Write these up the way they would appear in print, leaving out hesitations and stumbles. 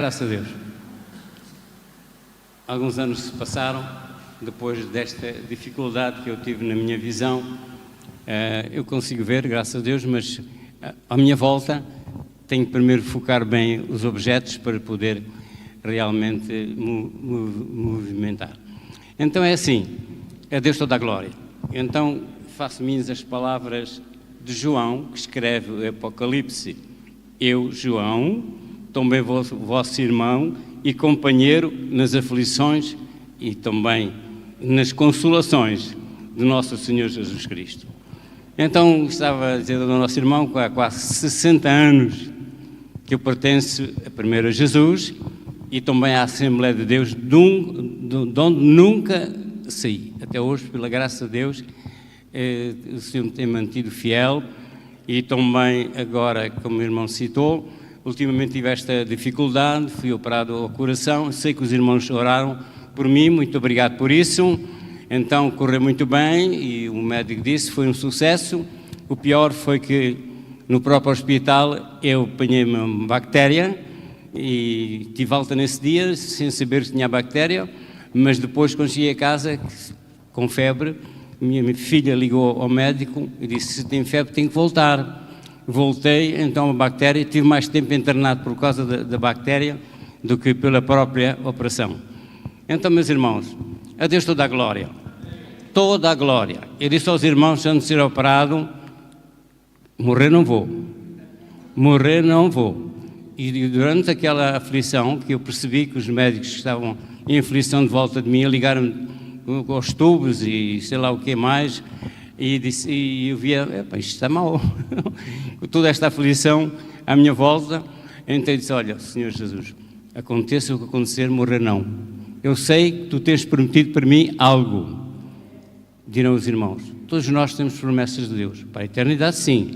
Graças a Deus. Alguns anos se passaram, depois desta dificuldade que eu tive na minha visão, eu consigo ver, graças a Deus, mas à minha volta tenho que primeiro focar bem os objetos para poder realmente movimentar. Então é assim, é Deus toda a glória. Então faço minhas as palavras de João, que escreve o Apocalipse. Eu, João, também vosso irmão e companheiro nas aflições e também nas consolações de nosso Senhor Jesus Cristo. Então, estava a dizer ao nosso irmão que há quase 60 anos que eu pertenço primeiro a Jesus e também à Assembleia de Deus, de onde nunca saí. Até hoje, pela graça de Deus, o Senhor me tem mantido fiel e também agora, como o irmão citou, ultimamente tive esta dificuldade, fui operado ao coração, sei que os irmãos oraram por mim, muito obrigado por isso. Então correu muito bem e o médico disse que foi um sucesso. O pior foi que no próprio hospital eu apanhei uma bactéria e tive alta nesse dia, sem saber se tinha bactéria, mas depois quando cheguei a casa, com febre, minha filha ligou ao médico e disse: se tem febre tem que voltar. Voltei, então a bactéria, tive mais tempo internado por causa da bactéria do que pela própria operação. Então, meus irmãos, a Deus toda a glória. Toda a glória. Eu disse aos irmãos, antes de ser operado, morrer não vou. Morrer não vou. E durante aquela aflição, que eu percebi que os médicos estavam em aflição de volta de mim, ligaram aos tubos e sei lá o que mais, e eu via, isto está mal, toda esta aflição à minha volta. Então eu disse: olha, Senhor Jesus, aconteça o que acontecer, morrer não. Eu sei que tu tens prometido para mim algo. Dirão os irmãos, todos nós temos promessas de Deus, para a eternidade sim,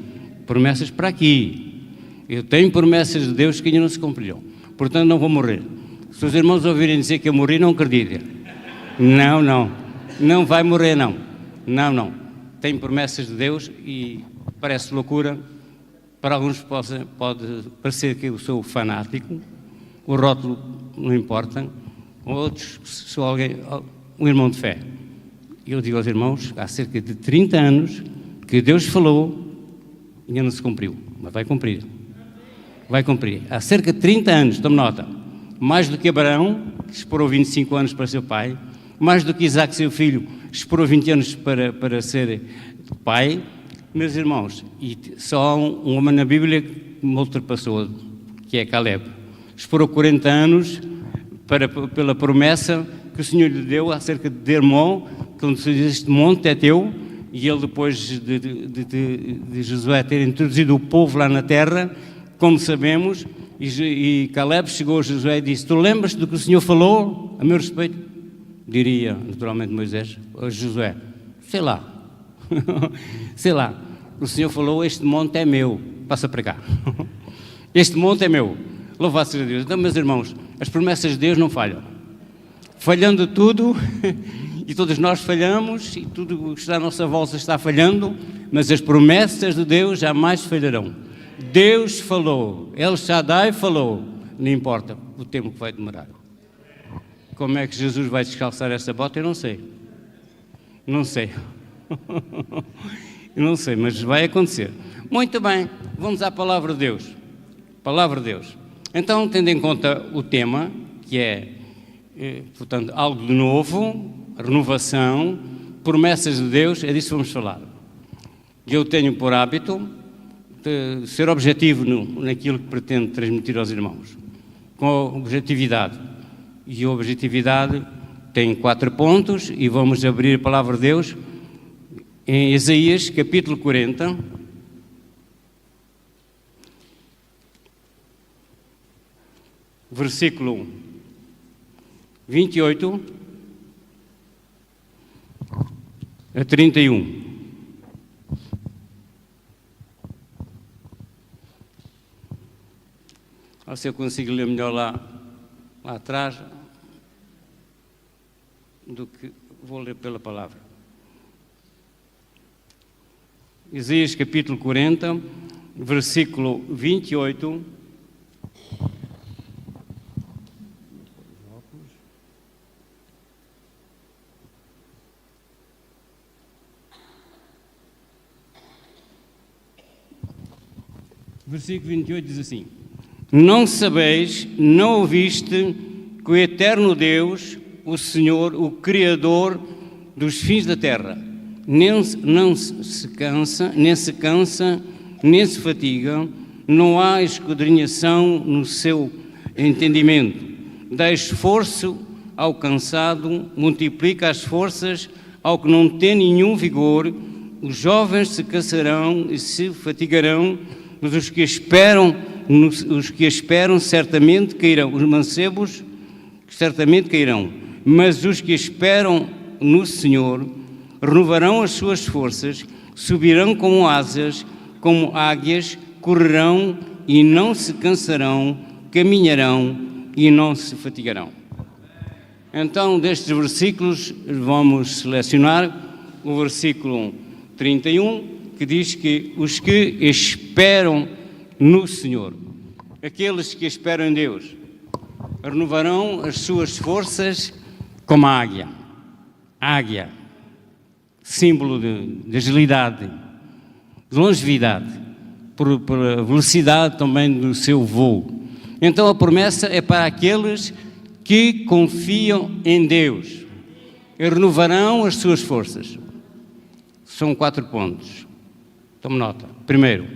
promessas para aqui. Eu tenho promessas de Deus que ainda não se cumpriram, portanto não vou morrer. Se os irmãos ouvirem dizer que eu morri, não acreditem. Não vai morrer não. Tenho promessas de Deus e parece loucura, para alguns pode parecer que eu sou fanático, o rótulo não importa, outros sou alguém, um irmão de fé. Eu digo aos irmãos, há cerca de 30 anos que Deus falou e ainda não se cumpriu, mas vai cumprir. Vai cumprir. Há cerca de 30 anos, tome nota, mais do que Abraão, que esperou 25 anos para ser pai, mais do que Isaac, seu filho, esperou 20 anos para ser pai. Meus irmãos, e só há um homem na Bíblia que me ultrapassou, que é Caleb. Esperou 40 anos pela promessa que o Senhor lhe deu acerca de Hermon, quando se diz: este monte é teu, e ele depois de Josué ter introduzido o povo lá na terra, como sabemos, e Caleb chegou a Josué e disse: tu lembras do que o Senhor falou a meu respeito? Diria, naturalmente, Moisés a Josué: sei lá, o Senhor falou, este monte é meu, passa para cá, este monte é meu, louvado seja Deus. Então, meus irmãos, as promessas de Deus não falham, falhando tudo, e todos nós falhamos, e tudo o que está à nossa volta está falhando, mas as promessas de Deus jamais falharão. Deus falou, El Shaddai falou, não importa o tempo que vai demorar. Como é que Jesus vai descalçar essa bota? Eu não sei. Não sei, mas vai acontecer. Muito bem, vamos à Palavra de Deus. Palavra de Deus. Então, tendo em conta o tema, que é, portanto, algo de novo, renovação, promessas de Deus, é disso que vamos falar. Eu tenho por hábito de ser objetivo naquilo que pretendo transmitir aos irmãos, com objetividade. E a objetividade tem 4 pontos, e vamos abrir a Palavra de Deus em Isaías, capítulo 40, versículo 28 a 31. Ou se eu consigo ler melhor lá atrás do que vou ler pela palavra. Isaías capítulo 40, versículo 28 versículo 28 diz assim: não sabeis, não ouviste que o eterno Deus, o Senhor, o Criador dos fins da terra, nem se cansa, nem se fatiga, não há esquadrinhação no seu entendimento, dá esforço ao cansado, multiplica as forças ao que não tem nenhum vigor. Os jovens se cansarão e se fatigarão, mas os que esperam certamente cairão. Os mancebos certamente cairão, mas os que esperam no Senhor renovarão as suas forças, subirão como asas, como águias, correrão e não se cansarão, caminharão e não se fatigarão. Então, destes versículos, vamos selecionar o versículo 31, que diz que os que esperam no Senhor, aqueles que esperam em Deus, renovarão as suas forças como a águia. Águia, símbolo de agilidade, de longevidade, por velocidade também do seu voo. Então a promessa é para aqueles que confiam em Deus, e renovarão as suas forças. São 4 pontos. Tome nota. Primeiro,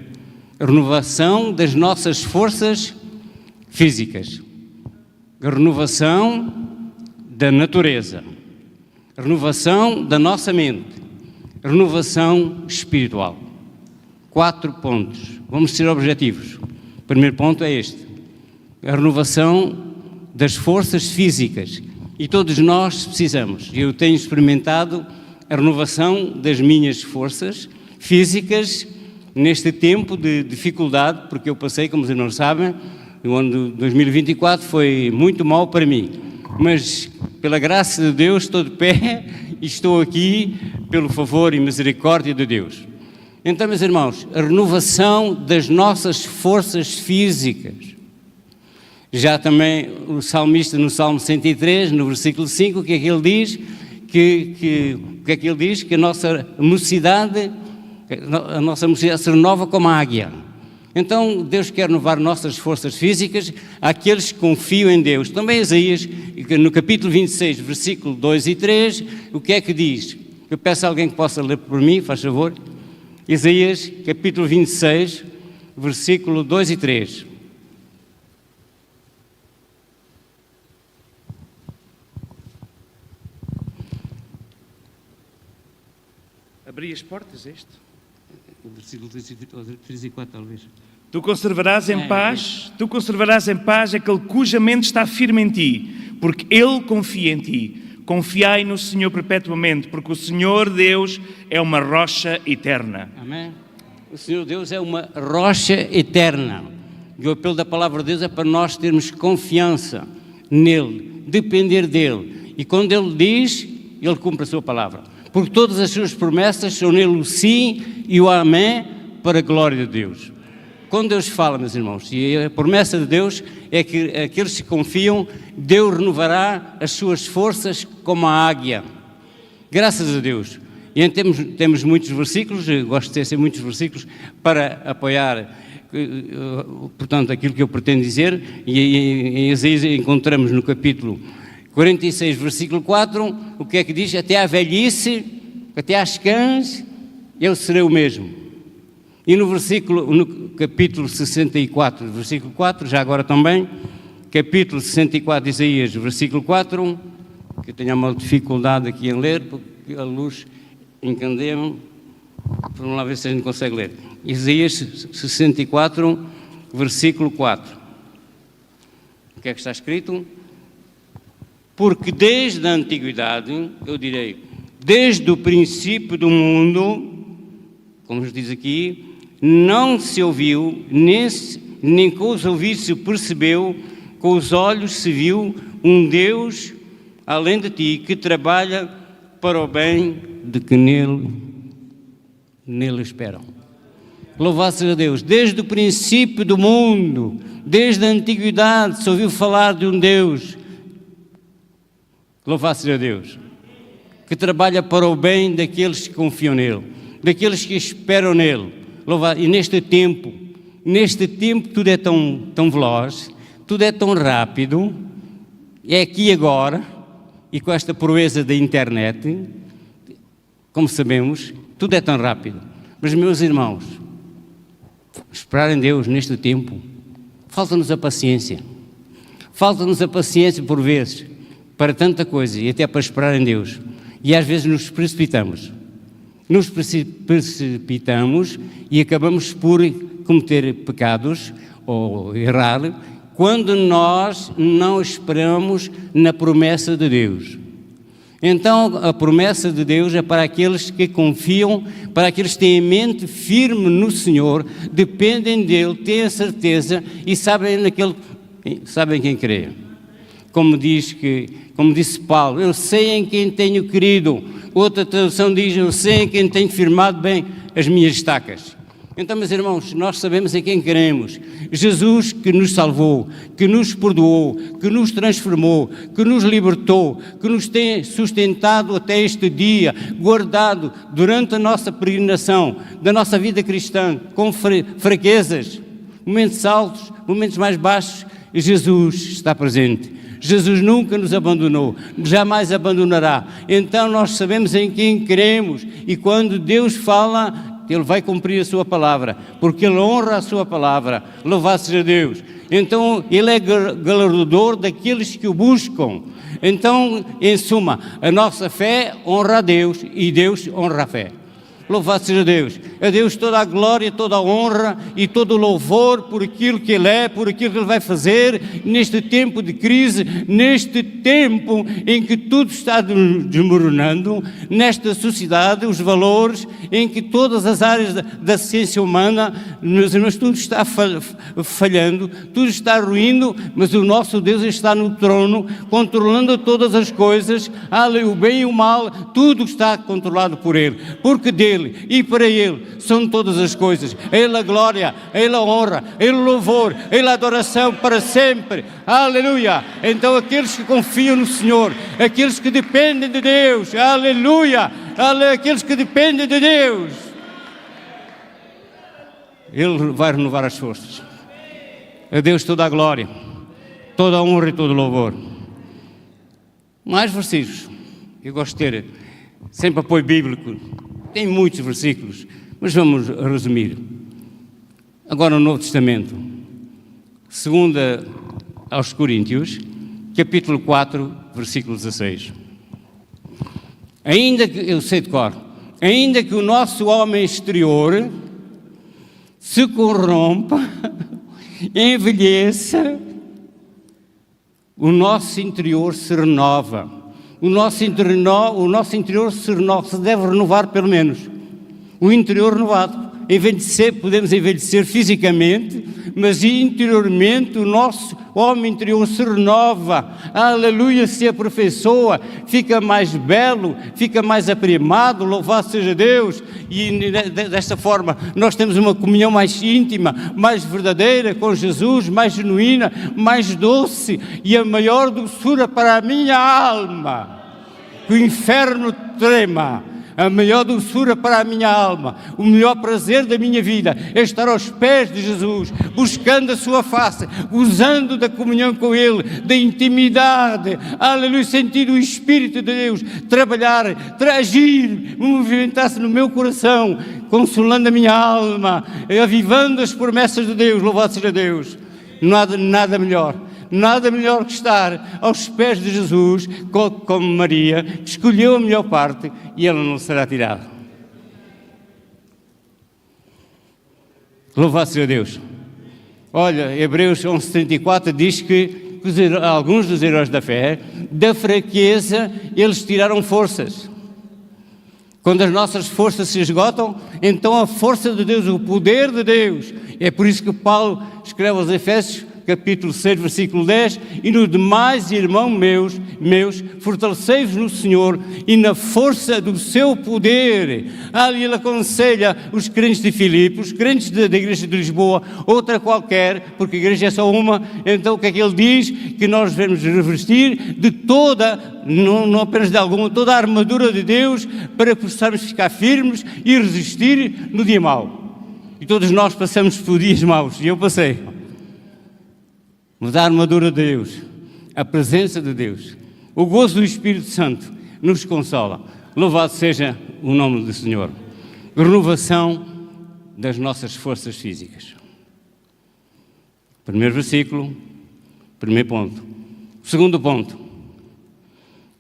a renovação das nossas forças físicas, a renovação da natureza, a renovação da nossa mente, a renovação espiritual. 4 pontos. Vamos ser objetivos. O primeiro ponto é este: a renovação das forças físicas. E todos nós precisamos. Eu tenho experimentado a renovação das minhas forças físicas neste tempo de dificuldade, porque eu passei, como os irmãos sabem, o ano de 2024 foi muito mau para mim, mas pela graça de Deus estou de pé e estou aqui pelo favor e misericórdia de Deus. Então, meus irmãos, a renovação das nossas forças físicas. Já também o salmista no Salmo 103, no versículo 5, o que é que ele diz? Que a nossa mocidade se renova como a águia. Então Deus quer renovar nossas forças físicas àqueles que confiam em Deus. Também Isaías, no capítulo 26, versículo 2 e 3, o que é que diz? Eu peço a alguém que possa ler por mim, faz favor. Isaías, capítulo 26, versículo 2 e 3. Abri as portas, é isto? O versículo 3 e 4, talvez. Tu conservarás em paz aquele cuja mente está firme em ti, porque ele confia em ti. Confiai no Senhor perpetuamente, porque o Senhor Deus é uma rocha eterna. Amém? O Senhor Deus é uma rocha eterna. E o apelo da palavra de Deus é para nós termos confiança nele, depender dele. E quando ele diz, ele cumpre a sua palavra. Porque todas as suas promessas são nele o sim e o amém para a glória de Deus. Quando Deus fala, meus irmãos, e a promessa de Deus é que aqueles que confiam, Deus renovará as suas forças como a águia. Graças a Deus. E temos muitos versículos, eu gosto de ter muitos versículos para apoiar, portanto, aquilo que eu pretendo dizer. E em Isaías encontramos no capítulo 46, versículo 4, o que é que diz? Até à velhice, até às cães, eu serei o mesmo. E no capítulo 64, versículo 4, já agora também, capítulo 64 de Isaías, versículo 4, que eu tenho uma dificuldade aqui em ler, porque a luz encandeia-me. Vamos lá ver se a gente consegue ler. Isaías 64, versículo 4. O que é que está escrito? Porque desde a antiguidade, eu direi, desde o princípio do mundo, como se diz aqui, não se ouviu, nem com os ouvidos se percebeu, com os olhos se viu um Deus além de ti, que trabalha para o bem de que nele esperam. Louvado seja Deus! Desde o princípio do mundo, desde a antiguidade, se ouviu falar de um Deus. Louvado seja Deus! Que trabalha para o bem daqueles que confiam nele, daqueles que esperam nele. E neste tempo neste tempo tudo é tão veloz, tudo é tão rápido, é aqui e agora, e com esta proeza da internet, como sabemos, tudo é tão rápido. Mas, meus irmãos, esperar em Deus neste tempo, falta-nos a paciência. Falta-nos a paciência por vezes, para tanta coisa, e até para esperar em Deus. E às vezes nos precipitamos. Nos precipitamos e acabamos por cometer pecados, ou errar, quando nós não esperamos na promessa de Deus. Então, a promessa de Deus é para aqueles que confiam, para aqueles que têm a mente firme no Senhor, dependem dEle, têm a certeza e sabem quem crê. Como disse Paulo, eu sei em quem tenho querido. Outra tradução diz, eu sei em quem tenho firmado bem as minhas estacas. Então, meus irmãos, nós sabemos em quem queremos. Jesus que nos salvou, que nos perdoou, que nos transformou, que nos libertou, que nos tem sustentado até este dia, guardado durante a nossa peregrinação, da nossa vida cristã, com fraquezas, momentos altos, momentos mais baixos, Jesus está presente. Jesus nunca nos abandonou, jamais abandonará. Então nós sabemos em quem queremos e quando Deus fala, Ele vai cumprir a sua palavra, porque Ele honra a sua palavra, louvado seja Deus. Então Ele é galardoador daqueles que o buscam. Então, em suma, a nossa fé honra a Deus e Deus honra a fé. Louvado seja Deus. A Deus toda a glória, toda a honra e todo o louvor por aquilo que Ele é, por aquilo que Ele vai fazer neste tempo de crise, neste tempo em que tudo está desmoronando, nesta sociedade, os valores, em que todas as áreas da ciência humana, meus irmãos, tudo está falhando, tudo está ruindo, mas o nosso Deus está no trono, controlando todas as coisas, o bem e o mal, tudo está controlado por Ele, porque dele e para Ele são todas as coisas. A Ele a glória, a Ele a honra, a Ele o louvor, a Ele a adoração para sempre. Aleluia! Então aqueles que confiam no Senhor, aqueles que dependem de Deus, aleluia! Aqueles que dependem de Deus, Ele vai renovar as forças. A Deus toda a glória, toda a honra e todo o louvor. Mais versículos. Eu gosto de ter sempre apoio bíblico. Tem muitos versículos, mas vamos resumir. Agora no Novo Testamento, 2 aos Coríntios, capítulo 4, versículo 16. Ainda que, eu sei de cor, ainda que o nosso homem exterior se corrompa, envelheça, o nosso interior se renova. O nosso interior se deve renovar pelo menos. O interior renovado. Envelhecer, podemos envelhecer fisicamente, mas interiormente o nosso homem interior se renova, aleluia, se aperfeiçoa, fica mais belo, fica mais aprimado, louvado seja Deus, e desta forma nós temos uma comunhão mais íntima, mais verdadeira com Jesus, mais genuína, mais doce, e a maior doçura para a minha alma, que o inferno trema. A maior doçura para a minha alma, o melhor prazer da minha vida é estar aos pés de Jesus, buscando a sua face, gozando da comunhão com Ele, da intimidade, aleluia, sentindo o Espírito de Deus trabalhar, agir, movimentar-se no meu coração, consolando a minha alma, avivando as promessas de Deus, louvado seja Deus. Nada melhor. Nada melhor que estar aos pés de Jesus, como Maria, que escolheu a melhor parte e ela não será tirada. Louvado seja Deus. Olha, Hebreus 11:34 diz que alguns dos heróis da fé, da fraqueza, eles tiraram forças. Quando as nossas forças se esgotam, então a força de Deus, o poder de Deus. É por isso que Paulo escreve aos Efésios, capítulo 6, versículo 10, e nos demais, irmãos meus, fortalecei-vos no Senhor e na força do seu poder. Ali ele aconselha os crentes de Filipe, os crentes da igreja de Lisboa, outra qualquer, porque a igreja é só uma. Então o que é que ele diz? Que nós devemos revestir de toda, não apenas de alguma, toda a armadura de Deus, para que possamos ficar firmes e resistir no dia mau. E todos nós passamos por dias maus, e eu passei. Mas a armadura de Deus, a presença de Deus, o gozo do Espírito Santo nos consola. Louvado seja o nome do Senhor. Renovação das nossas forças físicas. Primeiro versículo, primeiro ponto. Segundo ponto,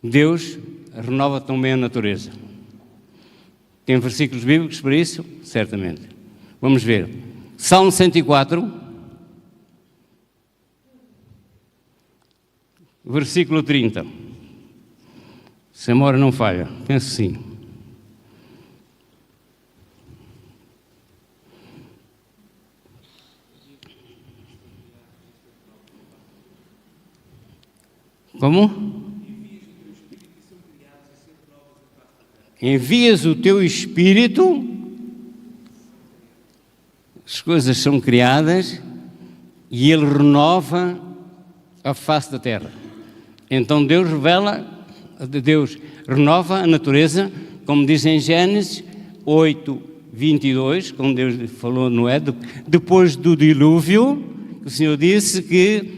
Deus renova também a natureza. Tem versículos bíblicos para isso? Certamente. Vamos ver. Salmo 104, versículo 30. Se a memória não falha, penso sim. Como? Envias o teu Espírito, as coisas são criadas e Ele renova a face da terra. Então Deus renova a natureza, como diz em Gênesis 8, 22, como Deus falou, não é? Depois do dilúvio, o Senhor disse que,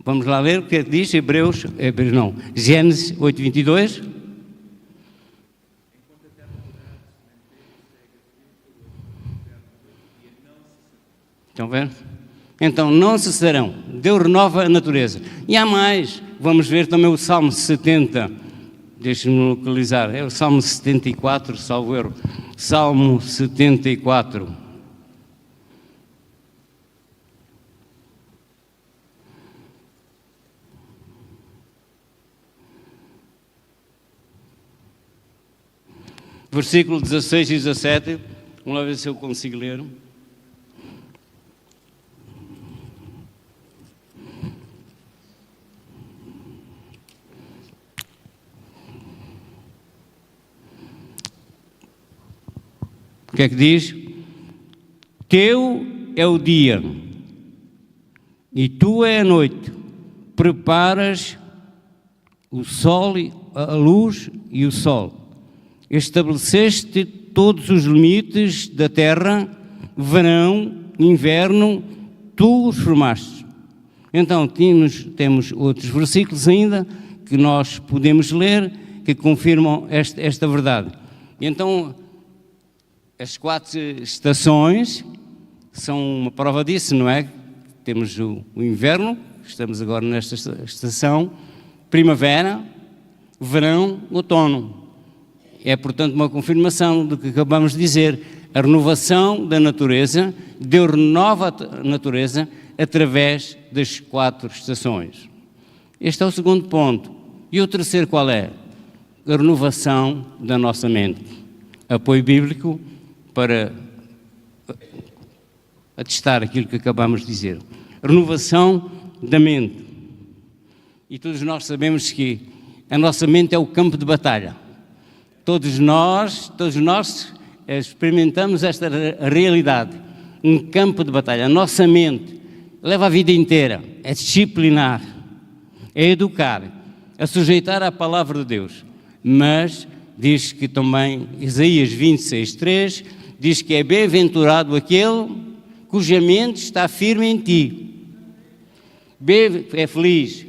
vamos lá ler o que diz Gênesis 8, 22. Estão vendo? Então não cessarão. Deus renova a natureza. E há mais. Vamos ver também o Salmo 70. Deixem-me localizar. É o Salmo 74, salvo erro. Salmo 74. Versículo 16 e 17. Vamos lá ver se eu consigo ler. O que é que diz? Teu é o dia, e tu é a noite. Preparas o sol, a luz e o sol. Estabeleceste todos os limites da terra, verão, inverno, tu os formaste. Então, temos outros versículos ainda que nós podemos ler, que confirmam esta verdade. Então, as 4 estações são uma prova disso, não é? Temos o inverno, estamos agora nesta estação, primavera, verão, outono. É, portanto, uma confirmação do que acabamos de dizer. A renovação da natureza, Deus renova a natureza através das 4 estações. Este é o segundo ponto. E o terceiro qual é? A renovação da nossa mente. Apoio bíblico para atestar aquilo que acabamos de dizer. Renovação da mente. E todos nós sabemos que a nossa mente é o campo de batalha. Todos nós experimentamos esta realidade. Um campo de batalha. A nossa mente leva a vida inteira a disciplinar, a educar, a sujeitar à palavra de Deus. Mas diz que também, Isaías 26:3, diz que é bem-aventurado aquele cuja mente está firme em ti. É feliz.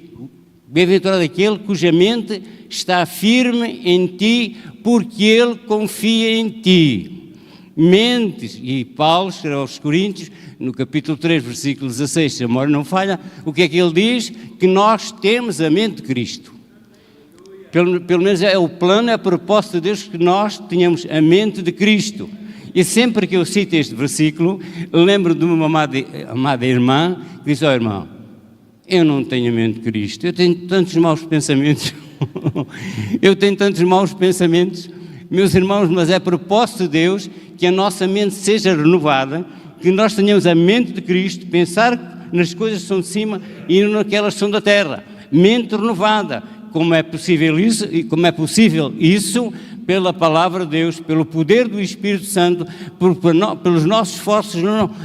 Bem-aventurado aquele cuja mente está firme em ti, porque ele confia em ti. Mentes, e Paulo escreve aos Coríntios, no capítulo 3, versículo 16, se a memória não falha, o que é que ele diz? Que nós temos a mente de Cristo. Pelo menos é o plano, é a proposta de Deus que nós tenhamos a mente de Cristo. E sempre que eu cito este versículo, lembro de uma amada irmã que diz: irmão, eu não tenho a mente de Cristo, eu tenho tantos maus pensamentos, meus irmãos, mas é propósito de Deus que a nossa mente seja renovada, que nós tenhamos a mente de Cristo, pensar nas coisas que são de cima e não naquelas que são da terra. Mente renovada. Como é possível isso? pela palavra de Deus, pelo poder do Espírito Santo, pelos nossos esforços,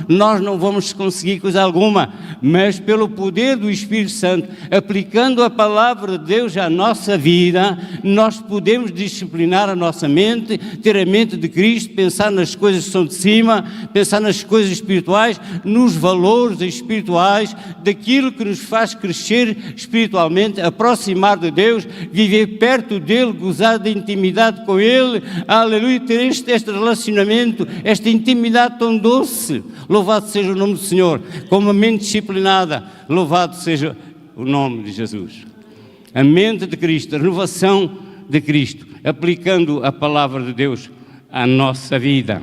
nós não vamos conseguir coisa alguma, mas pelo poder do Espírito Santo, aplicando a palavra de Deus à nossa vida, nós podemos disciplinar a nossa mente, ter a mente de Cristo, pensar nas coisas que são de cima, pensar nas coisas espirituais, nos valores espirituais, daquilo que nos faz crescer espiritualmente, aproximar de Deus, viver perto dEle, gozar de intimidade com Ele, aleluia, ter este relacionamento, esta intimidade tão doce. Louvado seja o nome do Senhor, com uma mente disciplinada, louvado seja o nome de Jesus. A mente de Cristo, a renovação de Cristo, aplicando a palavra de Deus à nossa vida.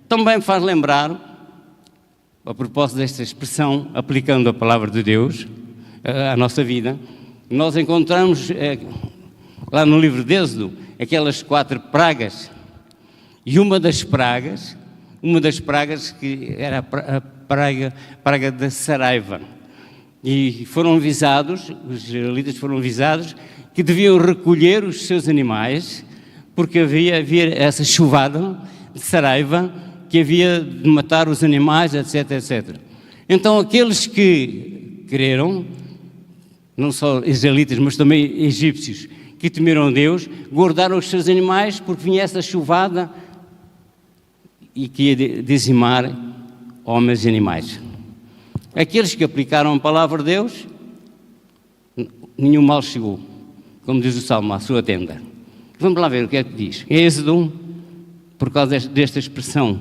Também faz lembrar, a propósito desta expressão, aplicando a palavra de Deus à nossa vida, nós encontramos lá no livro de Êxodo aquelas 4 pragas, e uma das pragas que era a praga da saraiva, e foram avisados, os israelitas foram avisados que deviam recolher os seus animais, porque havia essa chuvada de saraiva, que havia de matar os animais, etc, etc. Então aqueles que creram, não só israelitas, mas também egípcios, que temeram Deus, guardaram os seus animais, porque vinha essa chuvada e que ia dizimar homens e animais. Aqueles que aplicaram a palavra de Deus, nenhum mal chegou, como diz o Salmo, à sua tenda. Vamos lá ver o que é que diz. Êxodo 1, por causa desta expressão,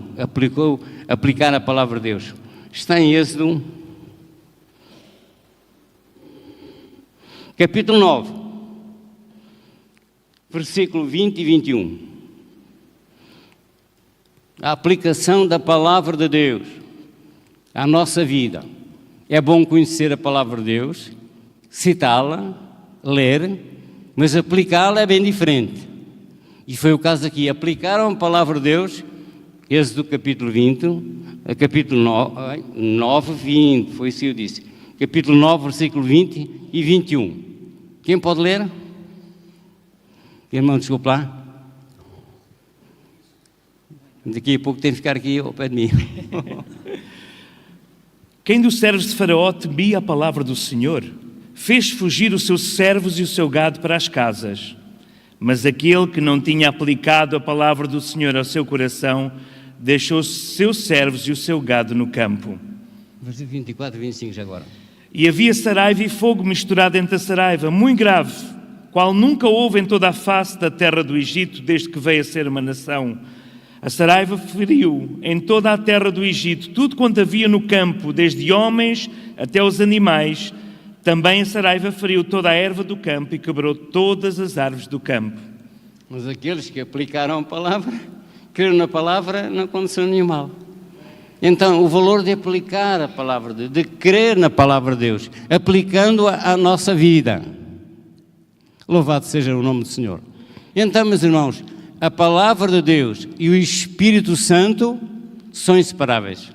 aplicar a palavra de Deus. Está em Êxodo 1, capítulo 9. Versículo 20 e 21. A aplicação da palavra de Deus à nossa vida. É bom conhecer a palavra de Deus, citá-la, ler, mas aplicá-la é bem diferente. E foi o caso aqui. Aplicaram a palavra de Deus, Êxodo capítulo 20, capítulo 9, 20, foi isso que eu disse. Capítulo 9, versículo 20 e 21. Quem pode ler? Irmão, desculpe lá. Daqui a pouco tem que ficar aqui ao pé de mim. Quem dos servos de Faraó temia a palavra do Senhor, fez fugir os seus servos e o seu gado para as casas. Mas aquele que não tinha aplicado a palavra do Senhor ao seu coração, deixou os seus servos e o seu gado no campo. Versículo 24 e 25 já agora. E havia saraiva e fogo misturado entre a saraiva, muito grave, qual nunca houve em toda a face da terra do Egito, desde que veio a ser uma nação. A saraiva feriu em toda a terra do Egito tudo quanto havia no campo, desde homens até os animais. Também a saraiva feriu toda a erva do campo e quebrou todas as árvores do campo. Mas aqueles que aplicaram a palavra, creram na palavra, não aconteceu nenhum mal. Então, o valor de aplicar a palavra de Deus, de crer na palavra de Deus, aplicando-a à nossa vida. Louvado seja o nome do Senhor. Então, meus irmãos, a palavra de Deus e o Espírito Santo são inseparáveis.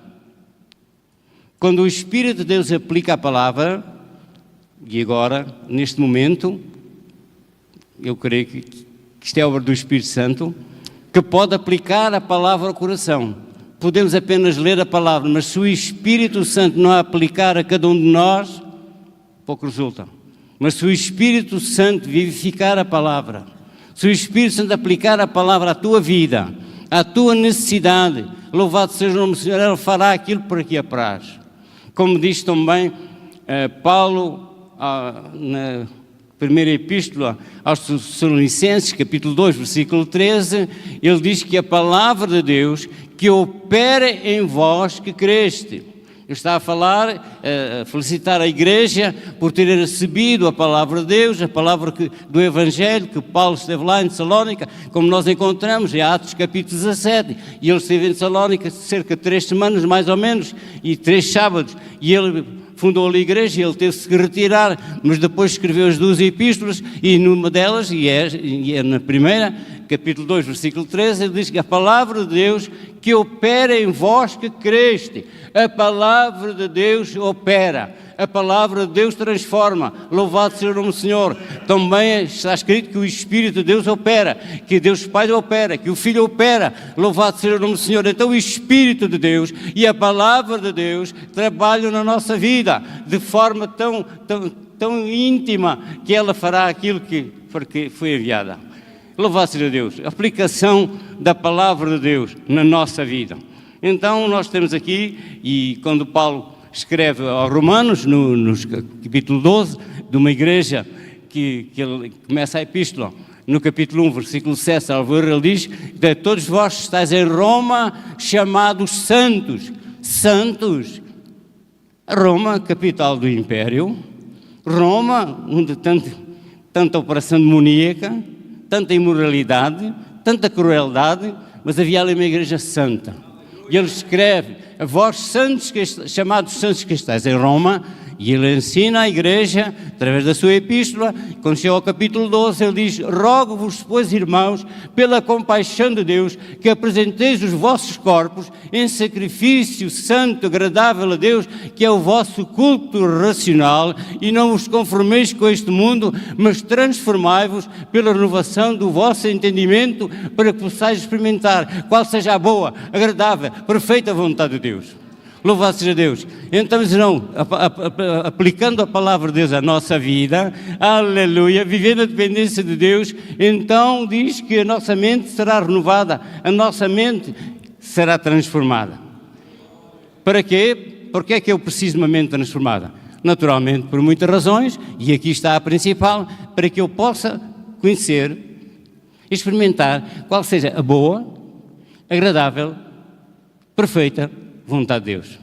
Quando o Espírito de Deus aplica a palavra, e agora, neste momento, eu creio que isto é obra do Espírito Santo, que pode aplicar a palavra ao coração. Podemos apenas ler a palavra, mas se o Espírito Santo não a aplicar a cada um de nós, pouco resulta. Mas se o Espírito Santo vivificar a palavra, se o Espírito Santo aplicar a palavra à tua vida, à tua necessidade, louvado seja o nome do Senhor, Ele fará aquilo para que apraz. Como diz também Paulo na primeira epístola aos Tessalonicenses, capítulo 2, versículo 13, ele diz que a palavra de Deus que opera em vós que creste. Eu estava a falar, a felicitar a igreja por ter recebido a palavra de Deus, a palavra do Evangelho, que Paulo esteve lá em Tessalónica, como nós encontramos em Atos capítulo 17, e ele esteve em Tessalónica cerca de 3 semanas, mais ou menos, e 3 sábados, e ele fundou ali a igreja, ele teve-se que retirar, mas depois escreveu as 2 epístolas, e numa delas, e é na primeira, capítulo 2, versículo 13, ele diz que a palavra de Deus que opera em vós que creste. A palavra de Deus opera. A palavra de Deus transforma. Louvado seja o nome do Senhor. Também está escrito que o Espírito de Deus opera, que Deus Pai opera, que o Filho opera. Louvado seja o nome do Senhor. Então o Espírito de Deus e a palavra de Deus trabalham na nossa vida de forma tão íntima que ela fará aquilo que foi enviada. Louvado seja Deus. A aplicação da palavra de Deus na nossa vida. Então nós temos aqui, e quando Paulo escreve aos Romanos, no capítulo 12, de uma igreja que ele começa a epístola, no capítulo 1, versículo 7, ele diz: todos vós estáis em Roma, chamados santos. Santos. Roma, capital do Império. Roma, onde tanta operação demoníaca, tanta imoralidade, tanta crueldade, mas havia ali uma igreja santa. E ele escreve: a vós santos, chamados santos que estáis em Roma, e ele ensina a igreja, através da sua epístola. Quando chega ao capítulo 12, ele diz: rogo-vos, pois, irmãos, pela compaixão de Deus, que apresenteis os vossos corpos em sacrifício santo, agradável a Deus, que é o vosso culto racional, e não vos conformeis com este mundo, mas transformai-vos pela renovação do vosso entendimento, para que possais experimentar qual seja a boa, agradável, perfeita vontade de Deus. Louvado seja Deus. Então, irmão, aplicando a palavra de Deus à nossa vida, aleluia, vivendo a dependência de Deus, então diz que a nossa mente será renovada, a nossa mente será transformada. Para quê? Porque é que eu preciso de uma mente transformada? Naturalmente, por muitas razões, e aqui está a principal, para que eu possa conhecer, experimentar qual seja a boa, agradável, perfeita vontade de Deus.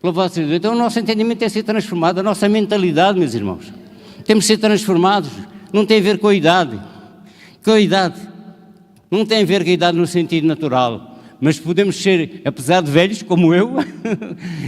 Louvado seja Deus. Então o nosso entendimento tem que ser transformado, a nossa mentalidade, meus irmãos. Temos que ser transformados. Não tem a ver com a idade. Com a idade. Não tem a ver com a idade no sentido natural. Mas podemos ser, apesar de velhos, como eu,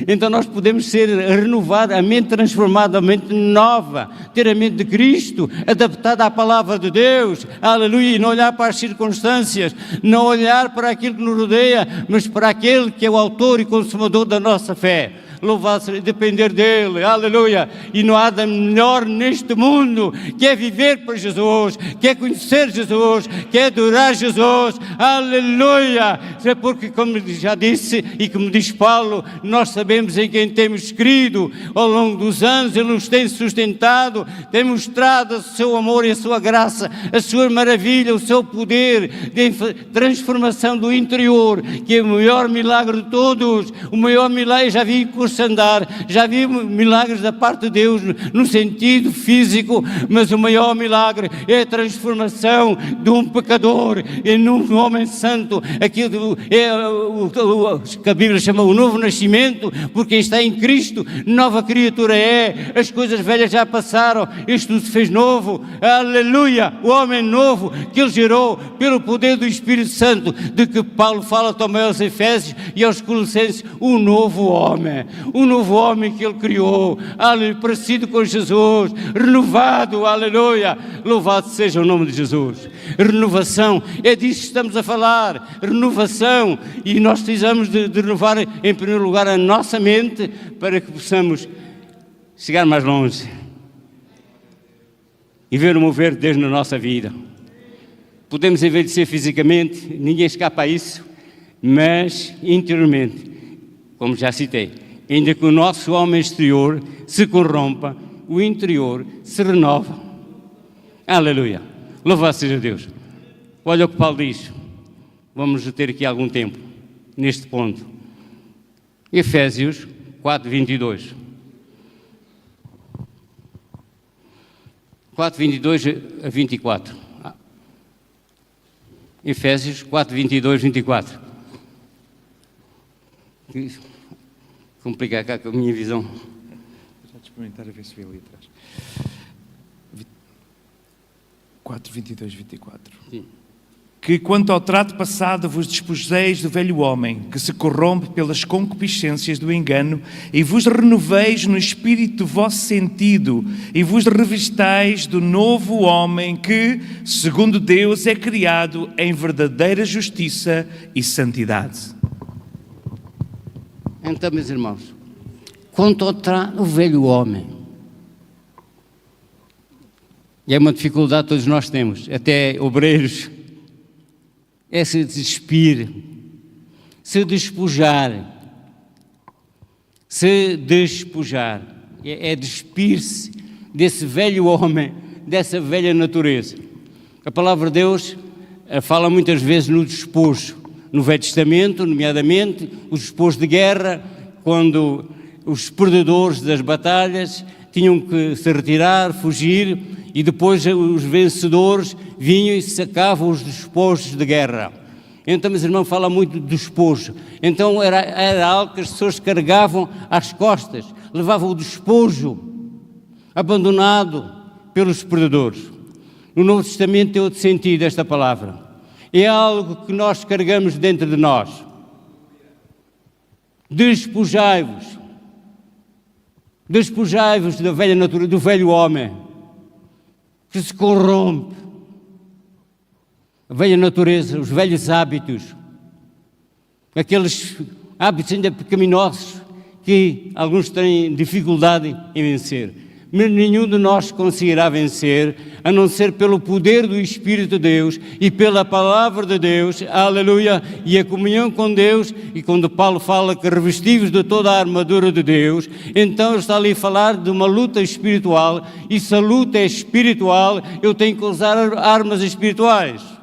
então nós podemos ser renovados, a mente transformada, a mente nova, ter a mente de Cristo, adaptada à palavra de Deus, aleluia, e não olhar para as circunstâncias, não olhar para aquilo que nos rodeia, mas para aquele que é o autor e consumador da nossa fé. Louvado seja, depender dele, aleluia, e não há nada melhor neste mundo que é viver para Jesus, que é conhecer Jesus, que é adorar Jesus, aleluia, porque como já disse e como diz Paulo, nós sabemos em quem temos crido, ao longo dos anos ele nos tem sustentado, tem mostrado o seu amor e a sua graça, a sua maravilha, o seu poder de transformação do interior, que é o maior milagre de todos, o maior milagre, já vi andar, já vi milagres da parte de Deus no sentido físico, mas o maior milagre é a transformação de um pecador em um homem santo. Aquilo é o que a Bíblia chama o novo nascimento, porque quem está em Cristo, nova criatura é, as coisas velhas já passaram, isto tudo se fez novo, aleluia, o homem novo que ele gerou pelo poder do Espírito Santo, de que Paulo fala também aos Efésios e aos Colossenses, o novo homem que ele criou, aleluia, parecido com Jesus, renovado, aleluia, louvado seja o nome de Jesus. Renovação, é disso que estamos a falar, renovação, e nós precisamos de renovar em primeiro lugar a nossa mente, para que possamos chegar mais longe e ver o mover de Deus na nossa vida. Podemos envelhecer fisicamente, ninguém escapa a isso, mas interiormente, como já citei, ainda que o nosso homem exterior se corrompa, o interior se renova. Aleluia. Louvado seja Deus. Olha o que Paulo diz. Vamos ter aqui algum tempo neste ponto. Efésios 4:22. 4:22 a 24. Efésios 4:22, 24. Complicar cá com a minha visão. Vou experimentar a ver se vê ali atrás. 4:22, 24. Sim. Que quanto ao trato passado vos despojeis do velho homem, que se corrompe pelas concupiscências do engano, e vos renoveis no espírito do vosso sentido, e vos revestais do novo homem que, segundo Deus, é criado em verdadeira justiça e santidade. Então, meus irmãos, contra o velho homem. E é uma dificuldade que todos nós temos, até obreiros, é se despir, se despojar. Se despojar, é despir-se desse velho homem, dessa velha natureza. A palavra de Deus fala muitas vezes no despojo, no Velho Testamento, nomeadamente o despojo de guerra, quando os perdedores das batalhas tinham que se retirar, fugir, e depois os vencedores vinham e sacavam os despojos de guerra. Então, meus irmãos, fala muito do despojo. Então era algo que as pessoas carregavam às costas, levavam o despojo abandonado pelos perdedores. No Novo Testamento tem outro sentido esta palavra. É algo que nós carregamos dentro de nós. Despojai-vos. Despojai-vos da velha natureza, do velho homem, que se corrompe. A velha natureza, os velhos hábitos, aqueles hábitos ainda pecaminosos que alguns têm dificuldade em vencer. Mas nenhum de nós conseguirá vencer, a não ser pelo poder do Espírito de Deus e pela palavra de Deus, aleluia, e a comunhão com Deus. E quando Paulo fala que revestivos de toda a armadura de Deus, então ele está ali a falar de uma luta espiritual, e se a luta é espiritual, eu tenho que usar armas espirituais.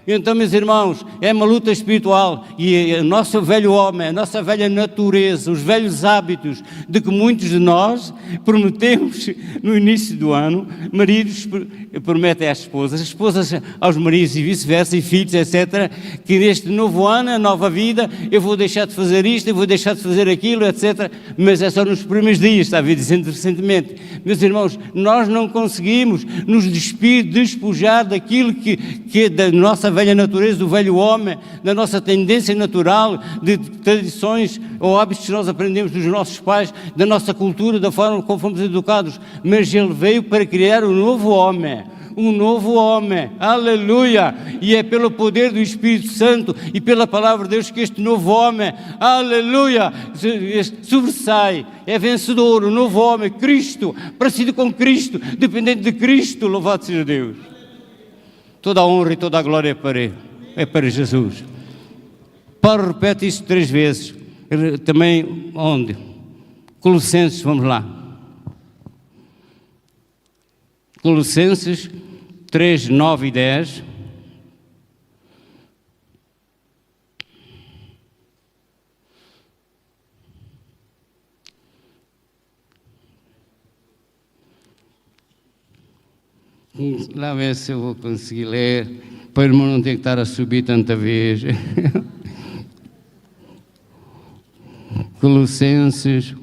Então, meus irmãos, é uma luta espiritual, e o nosso velho homem, a nossa velha natureza, os velhos hábitos de que muitos de nós prometemos no início do ano, maridos prometem às esposas aos maridos e vice-versa, e filhos, etc., que neste novo ano, a nova vida, eu vou deixar de fazer isto, eu vou deixar de fazer aquilo, etc., mas é só nos primeiros dias, está a ver, dizendo recentemente. Meus irmãos, nós não conseguimos nos despojar daquilo que é da nossa velha natureza, do velho homem, da nossa tendência natural, de tradições ou hábitos que nós aprendemos dos nossos pais, da nossa cultura, da forma como fomos educados, mas ele veio para criar um novo homem, aleluia, e é pelo poder do Espírito Santo e pela palavra de Deus que este novo homem, aleluia, sobressai, é vencedor, o novo homem, Cristo, parecido com Cristo, dependente de Cristo, louvado seja Deus. Toda a honra e toda a glória é para Jesus. Paulo repete isso 3 vezes. Também, onde? Colossenses, vamos lá. Colossenses 3, 9 e 10. Lá ver se eu vou conseguir ler, para o irmão não ter que estar a subir tanta vez. Colossenses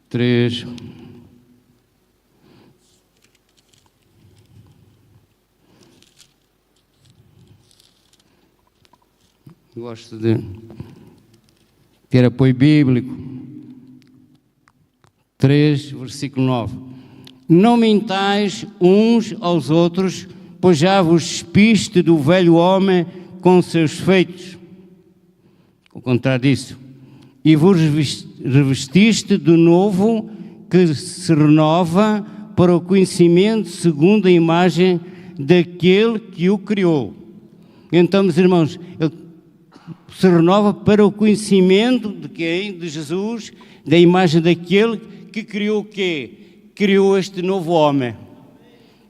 3. Gosto de ter apoio bíblico. 3, versículo 9. Não mentais uns aos outros, pois já vos despiste do velho homem com seus feitos. Ao contrário disso. E vos revestiste do novo, que se renova para o conhecimento segundo a imagem daquele que o criou. Então, meus irmãos, ele se renova para o conhecimento de quem? De Jesus, da imagem daquele que criou o quê? Criou este novo homem.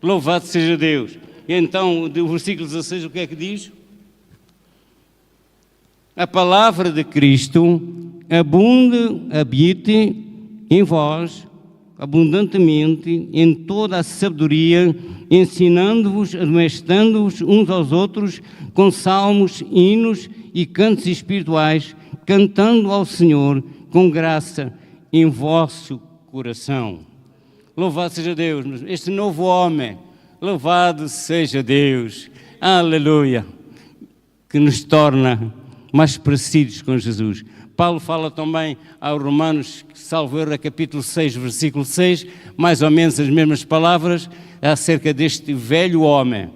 Louvado seja Deus. Então, do versículo 16, o que é que diz? A palavra de Cristo habite em vós, abundantemente, em toda a sabedoria, ensinando-vos, admoestando-vos uns aos outros, com salmos, hinos e cantos espirituais, cantando ao Senhor com graça em vosso coração. Louvado seja Deus, este novo homem, louvado seja Deus, aleluia, que nos torna mais parecidos com Jesus. Paulo fala também aos Romanos, salvo erro, capítulo 6, versículo 6, mais ou menos as mesmas palavras, acerca deste velho homem.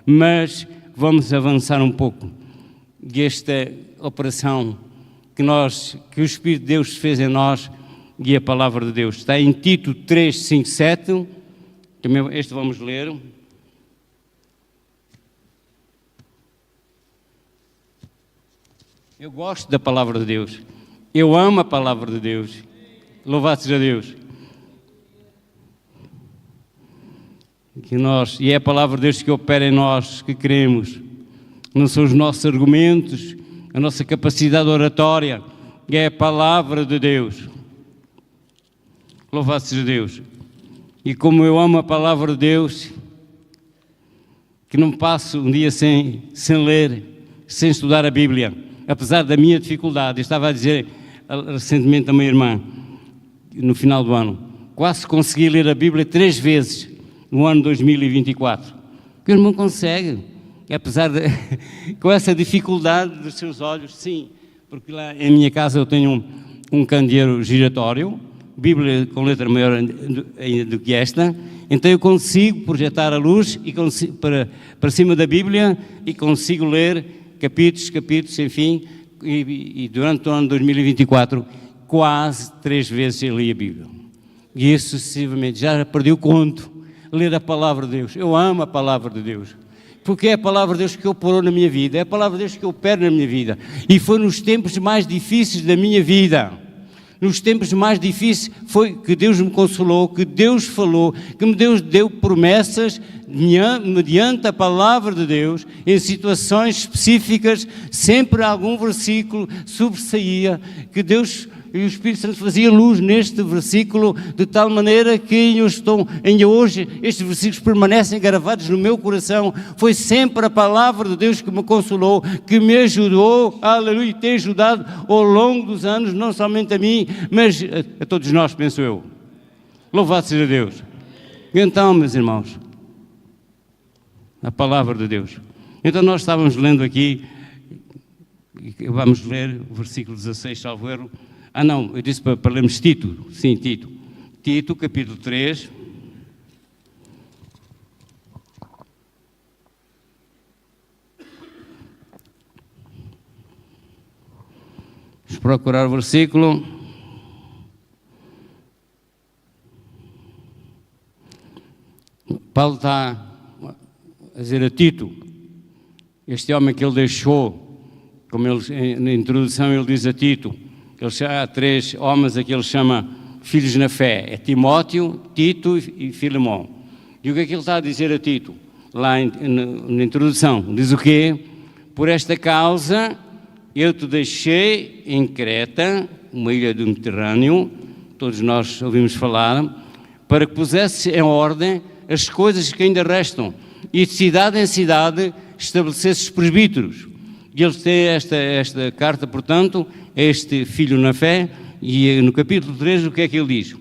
Mas vamos avançar um pouco desta operação que o Espírito de Deus fez em nós e a palavra de Deus. Está em Tito 3, 5, 7. Também este vamos ler. Eu gosto da palavra de Deus. Eu amo a palavra de Deus. Louvado seja Deus. E é a palavra de Deus que opera em nós, que queremos. Não são os nossos argumentos, a nossa capacidade oratória. É a palavra de Deus. Louvado seja Deus. E como eu amo a palavra de Deus, que não passo um dia sem ler, sem estudar a Bíblia, apesar da minha dificuldade. Eu estava a dizer recentemente a minha irmã, no final do ano, quase consegui ler a Bíblia 3 vezes no ano 2024. Que o irmão consegue, apesar de, com essa dificuldade dos seus olhos, sim, porque lá em minha casa eu tenho um candeeiro giratório, Bíblia com letra maior do que esta, então eu consigo projetar a luz e para cima da Bíblia e consigo ler capítulos, enfim, e durante o ano 2024 quase 3 vezes eu li a Bíblia. E isso sucessivamente, já perdi o conto, ler a palavra de Deus. Eu amo a palavra de Deus, porque é a palavra de Deus que operou na minha vida, é a palavra de Deus que opera na minha vida. E foi nos tempos mais difíceis da minha vida, nos tempos mais difíceis, foi que Deus me consolou, que Deus falou, que Deus deu promessas mediante a palavra de Deus, em situações específicas, sempre algum versículo sobressaía, que Deus e o Espírito Santo fazia luz neste versículo, de tal maneira que ainda hoje, estes versículos permanecem gravados no meu coração. Foi sempre a palavra de Deus que me consolou, que me ajudou, aleluia, e tem ajudado ao longo dos anos, não somente a mim, mas a todos nós, penso eu. Louvado seja Deus. Então, meus irmãos, a palavra de Deus. Então nós estávamos lendo aqui, vamos ler o versículo 16, salvo erro. Não, eu disse para lermos Tito. Sim, Tito. Tito, capítulo 3. Vamos procurar o versículo. Paulo está a dizer a Tito, este homem que ele deixou, como ele, na introdução ele diz a Tito, há 3 homens a que ele chama filhos na fé, é Timóteo, Tito e Filemão. E o que é que ele está a dizer a Tito? Lá na introdução, diz o quê? Por esta causa eu te deixei em Creta, uma ilha do Mediterrâneo, todos nós ouvimos falar, para que pusesses em ordem as coisas que ainda restam, e de cidade em cidade estabelecesses presbíteros. E eles têm esta carta, portanto, a este filho na fé, e no capítulo 3 o que é que ele diz?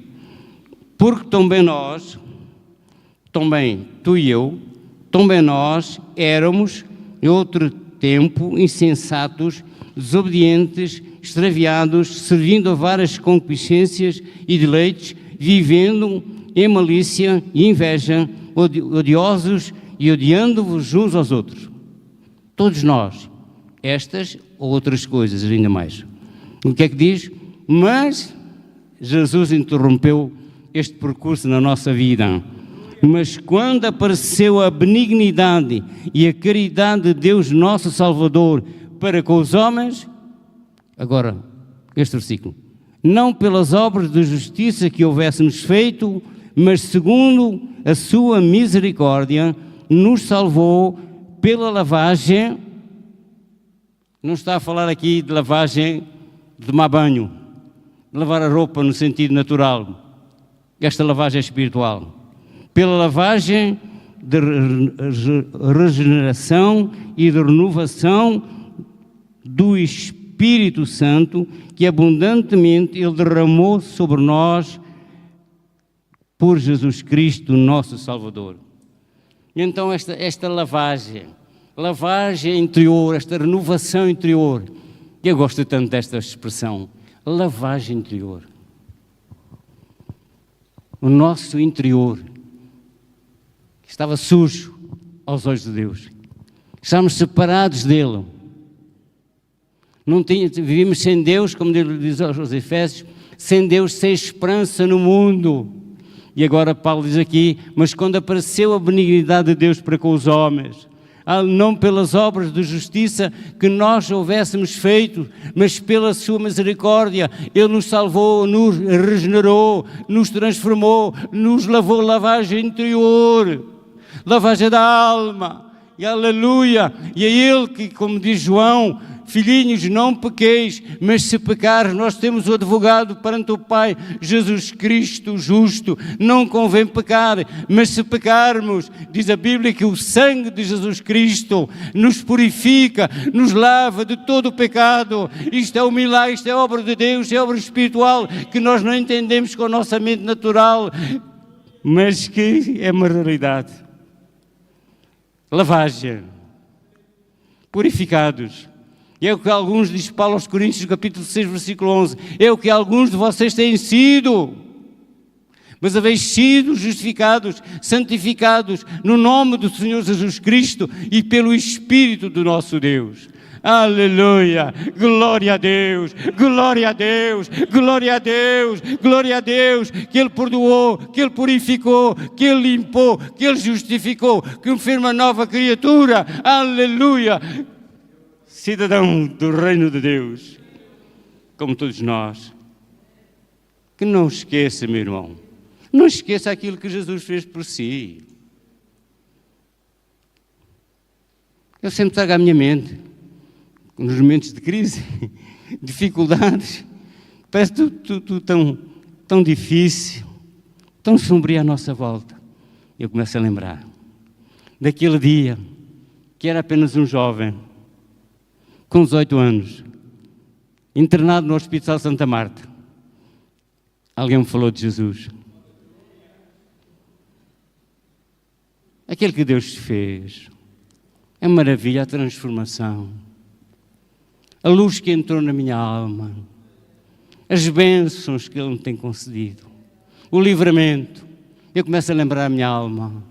Porque também nós, também tu e eu, também nós éramos, em outro tempo, insensatos, desobedientes, extraviados, servindo a várias concupiscências e deleites, vivendo em malícia e inveja, odiosos e odiando-vos uns aos outros. Todos nós, estas ou outras coisas ainda mais. O que é que diz? Mas Jesus interrompeu este percurso na nossa vida. Mas quando apareceu a benignidade e a caridade de Deus nosso Salvador para com os homens, agora, este versículo, não pelas obras de justiça que houvéssemos feito, mas segundo a sua misericórdia, nos salvou pela lavagem. Não está a falar aqui de lavagem de tomar banho, de lavar a roupa no sentido natural. Esta lavagem é espiritual. Pela lavagem de regeneração e de renovação do Espírito Santo, que abundantemente Ele derramou sobre nós por Jesus Cristo, nosso Salvador. Então esta lavagem interior, esta renovação interior, eu gosto tanto desta expressão, lavagem interior. O nosso interior, que estava sujo aos olhos de Deus, estávamos separados dele, Vivíamos sem Deus, como Deus diz aos Efésios, sem Deus, sem esperança no mundo. E agora Paulo diz aqui, mas quando apareceu a benignidade de Deus para com os homens, não pelas obras de justiça que nós houvéssemos feito, mas pela sua misericórdia, Ele nos salvou, nos regenerou, nos transformou, nos lavou lavagem interior, lavagem da alma, e aleluia, e é Ele que, como diz João, filhinhos, não pequeis, mas se pecar, nós temos o advogado perante o Pai, Jesus Cristo justo. Não convém pecar, mas se pecarmos, diz a Bíblia que o sangue de Jesus Cristo nos purifica, nos lava de todo o pecado. Isto é um milagre, isto é obra de Deus, é obra espiritual, que nós não entendemos com a nossa mente natural, mas que é uma realidade. Lavagem, purificados. E é o que alguns, diz Paulo aos Coríntios, capítulo 6, versículo 11, é o que alguns de vocês têm sido, mas haveis sido justificados, santificados no nome do Senhor Jesus Cristo e pelo Espírito do nosso Deus. Aleluia, glória a Deus, glória a Deus, glória a Deus, glória a Deus, que Ele perdoou, que Ele purificou, que Ele limpou, que Ele justificou, que Ele fez uma nova criatura. Aleluia. Cidadão do reino de Deus, como todos nós, que não esqueça, meu irmão, não esqueça aquilo que Jesus fez por si. Eu sempre trago à minha mente, nos momentos de crise, dificuldades, parece tudo tão difícil, tão sombrio à nossa volta. Eu começo a lembrar daquele dia que era apenas um jovem, com 18 anos, internado no Hospital Santa Marta. Alguém me falou de Jesus. Aquele que Deus fez. É maravilha a transformação. A luz que entrou na minha alma. As bênçãos que Ele me tem concedido. O livramento. Eu começo a lembrar a minha alma.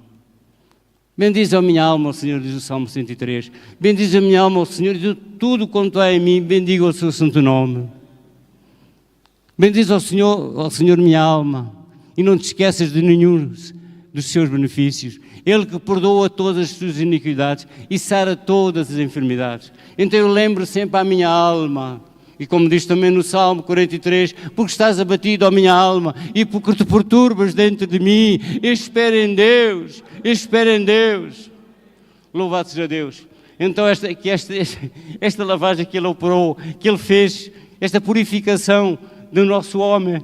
Bendize a minha alma, o Senhor, diz o Salmo 103. Bendize a minha alma, o Senhor, diz tudo quanto há em mim, bendiga o seu santo nome. Bendize ao Senhor minha alma, e não te esqueças de nenhum dos seus benefícios. Ele que perdoa todas as suas iniquidades e sara todas as enfermidades. Então eu lembro sempre à minha alma, e como diz também no Salmo 43, porque estás abatido, ó minha alma, e porque te perturbas dentro de mim, espera em Deus, espera em Deus. Louvado seja Deus. Então esta lavagem que Ele operou, que Ele fez, esta purificação do nosso homem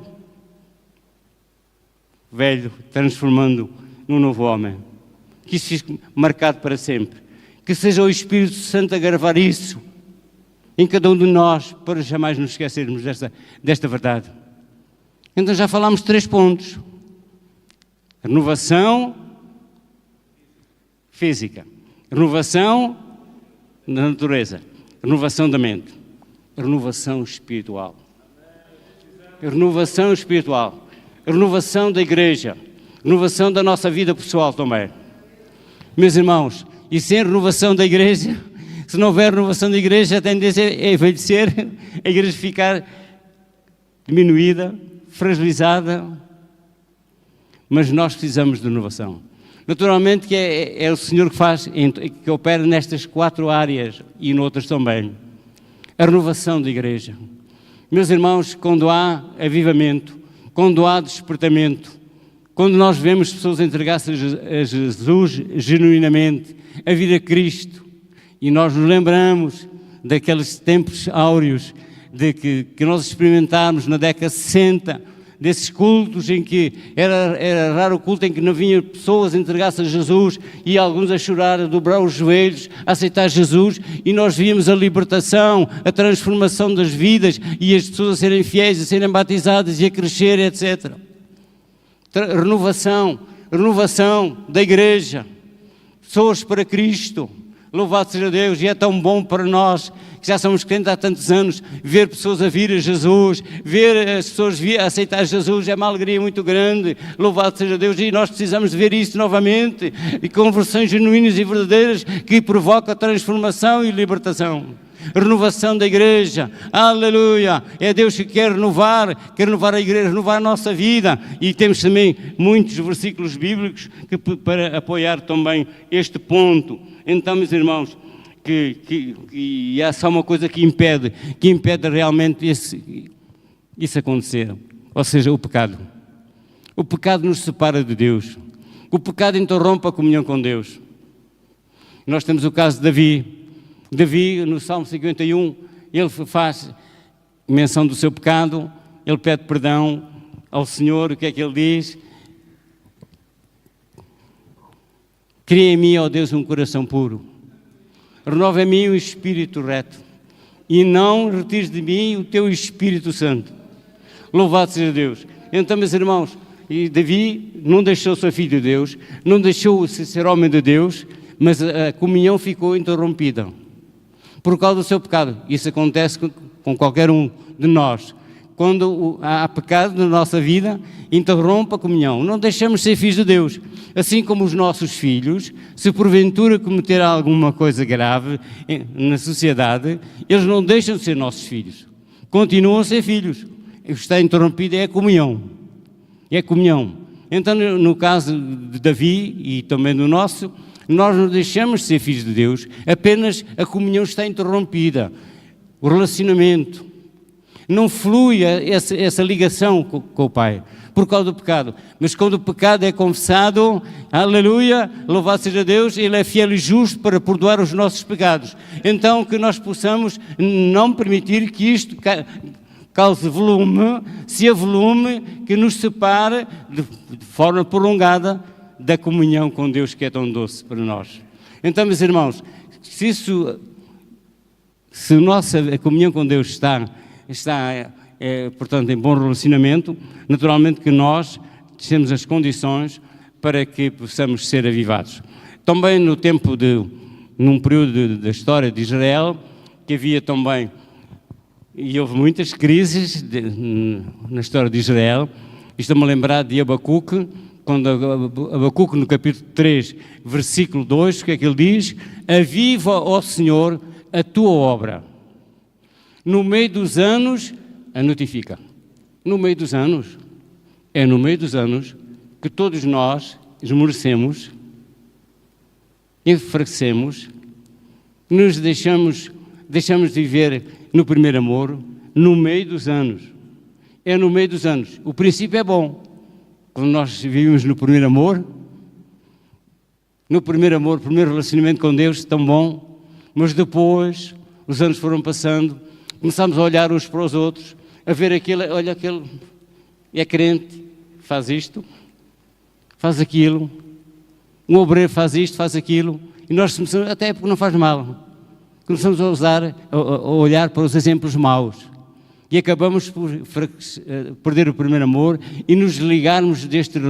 velho, transformando num novo homem, que isso fique marcado para sempre. Que seja o Espírito Santo a gravar isso em cada um de nós, para jamais nos esquecermos desta verdade. Então já falámos 3 pontos. Renovação física, renovação da natureza, renovação da mente, renovação espiritual. Renovação espiritual, renovação da igreja, renovação da nossa vida pessoal também. Meus irmãos, e sem renovação da igreja, se não houver renovação da igreja, a tendência é envelhecer, a igreja ficar diminuída, fragilizada, mas nós precisamos de renovação. Naturalmente que é o Senhor que faz, que opera nestas 4 áreas e noutras também. A renovação da igreja. Meus irmãos, quando há avivamento, quando há despertamento, quando nós vemos pessoas entregar-se a Jesus genuinamente, a vir a Cristo, e nós nos lembramos daqueles tempos áureos que nós experimentámos na década de 60, desses cultos em que era raro o culto em que não vinham pessoas a entregar-se a Jesus e alguns a chorar, a dobrar os joelhos, a aceitar Jesus, e nós víamos a libertação, a transformação das vidas e as pessoas a serem fiéis, a serem batizadas e a crescer, etc. Renovação da igreja, pessoas para Cristo. Louvado seja Deus, e é tão bom para nós, que já somos crentes há tantos anos, ver pessoas a vir a Jesus, ver as pessoas a aceitar Jesus, é uma alegria muito grande. Louvado seja Deus, e nós precisamos de ver isso novamente, e conversões genuínas e verdadeiras, que provocam transformação e libertação. renovação da igreja, aleluia, é Deus que quer renovar a igreja, renovar a nossa vida, e temos também muitos versículos bíblicos para apoiar também este ponto. Então, meus irmãos, que há só uma coisa que impede realmente isso acontecer, ou seja, o pecado. O pecado nos separa de Deus, o pecado interrompe a comunhão com Deus. Nós temos o caso de Davi, no Salmo 51, ele faz menção do seu pecado, ele pede perdão ao Senhor. O que é que ele diz? Cria em mim, ó Deus, um coração puro, renova em mim um espírito reto, e não retires de mim o teu Espírito Santo. Louvado seja Deus. Então, meus irmãos, e Davi não deixou ser filho de Deus, não deixou ser homem de Deus, mas a comunhão ficou interrompida por causa do seu pecado. Isso acontece com qualquer um de nós. Quando há pecado na nossa vida, interrompe a comunhão. Não deixamos ser filhos de Deus. Assim como os nossos filhos, se porventura cometer alguma coisa grave na sociedade, eles não deixam de ser nossos filhos. Continuam a ser filhos. O que está interrompido é a comunhão. É a comunhão. Então, no caso de Davi e também no nosso, nós não deixamos de ser filhos de Deus, apenas a comunhão está interrompida. O relacionamento. Não flui essa ligação com o Pai, por causa do pecado. Mas quando o pecado é confessado, aleluia, louvado seja Deus, Ele é fiel e justo para perdoar os nossos pecados. Então, que nós possamos não permitir que isto cause volume, se há volume que nos separe de forma prolongada da comunhão com Deus, que é tão doce para nós. Então, meus irmãos, se a nossa comunhão com Deus está portanto, em bom relacionamento, naturalmente que nós temos as condições para que possamos ser avivados. Também num período da história de Israel, que havia também, e houve muitas crises na história de Israel. Estou-me a lembrar de Abacuque, quando Abacuque, no capítulo 3, versículo 2, o que é que ele diz? Aviva, ó Senhor, a tua obra. No meio dos anos, a notifica. No meio dos anos, é no meio dos anos que todos nós esmorecemos, enfraquecemos, nos deixamos de viver no primeiro amor, no meio dos anos. É no meio dos anos. O princípio é bom. Quando nós vivemos no primeiro amor, primeiro relacionamento com Deus, tão bom, mas depois os anos foram passando, começamos a olhar uns para os outros, a ver olha aquele é crente, faz isto, faz aquilo, um obreiro faz isto, faz aquilo, e nós começamos, até porque não faz mal, começamos a olhar para os exemplos maus, e acabamos por perder o primeiro amor e nos ligarmos deste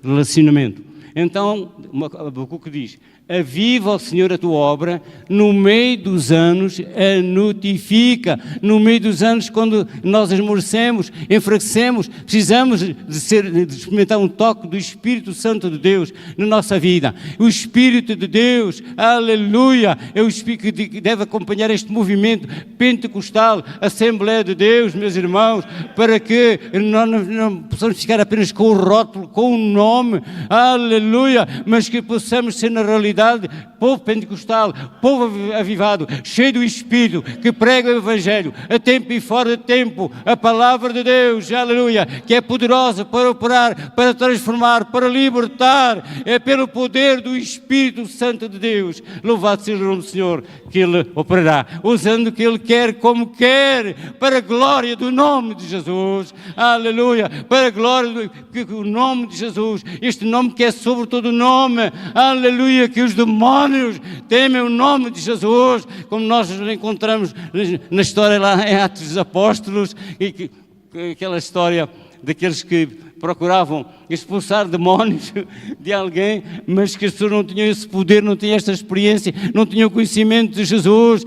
relacionamento. Então, Abacuque diz, aviva, ó Senhor, a tua obra, no meio dos anos a notifica. No meio dos anos, quando nós esmorecemos, enfraquecemos, precisamos de experimentar um toque do Espírito Santo de Deus na nossa vida. O Espírito de Deus, aleluia, é o Espírito que deve acompanhar este movimento pentecostal, Assembleia de Deus, meus irmãos, para que nós não possamos ficar apenas com o rótulo, com o nome, aleluia, mas que possamos ser na realidade povo pentecostal, povo avivado, cheio do Espírito, que prega o Evangelho a tempo e fora de tempo, a palavra de Deus, aleluia, que é poderosa para operar, para transformar, para libertar, é pelo poder do Espírito Santo de Deus. Louvado seja o nome do Senhor, que Ele operará, usando o que Ele quer, como quer, para a glória do nome de Jesus, aleluia, para a glória do nome de Jesus, este nome que é sobre todo nome, aleluia, que os demónios temem o nome de Jesus, como nós encontramos na história lá em Atos dos Apóstolos, e aquela história daqueles que procuravam expulsar demónios de alguém, mas que as pessoas não tinham esse poder, não tinham esta experiência, não tinham conhecimento de Jesus,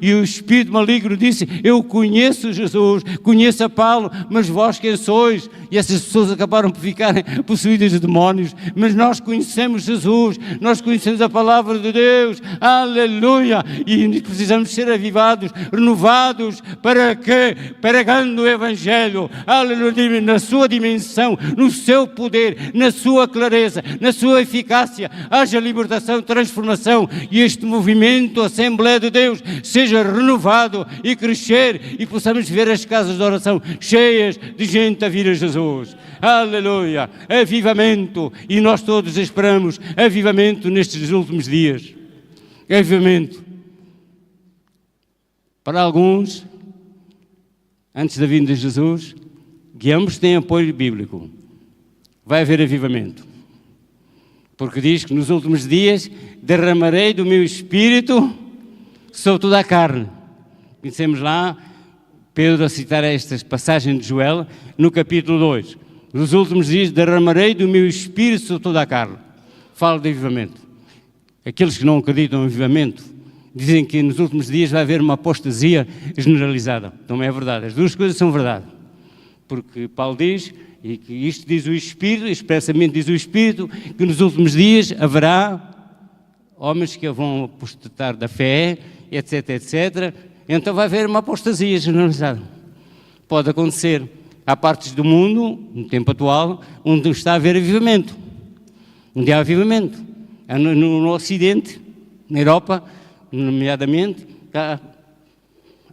e o espírito maligno disse: eu conheço Jesus, conheço a Paulo, mas vós quem sois? E essas pessoas acabaram por ficarem possuídas de demónios, mas nós conhecemos Jesus, nós conhecemos a palavra de Deus, aleluia, e precisamos ser avivados, renovados, para quê? Pregando o Evangelho, aleluia, na sua dimensão, no seu poder, na sua clareza, na sua eficácia, haja libertação, transformação, e este movimento, a Assembleia de Deus, seja renovado e crescer, e possamos ver as casas de oração cheias de gente a vir a Jesus. Aleluia, avivamento, e nós todos esperamos avivamento nestes últimos dias. Avivamento. Para alguns, antes da vinda de Jesus, que ambos têm apoio bíblico, vai haver avivamento. Porque diz que nos últimos dias derramarei do meu espírito sobre toda a carne. Conhecemos lá Pedro a citar estas passagens de Joel no capítulo 2. Nos últimos dias derramarei do meu espírito sobre toda a carne. Fala de avivamento. Aqueles que não acreditam em avivamento dizem que nos últimos dias vai haver uma apostasia generalizada. Não é verdade. As duas coisas são verdade. Porque Paulo diz, e que isto diz o Espírito, expressamente diz o Espírito, que nos últimos dias haverá homens que vão apostatar da fé, etc, etc. Então vai haver uma apostasia generalizada. Pode acontecer. Há partes do mundo, no tempo atual, onde está a haver avivamento. Onde há avivamento. No Ocidente, na Europa, nomeadamente, a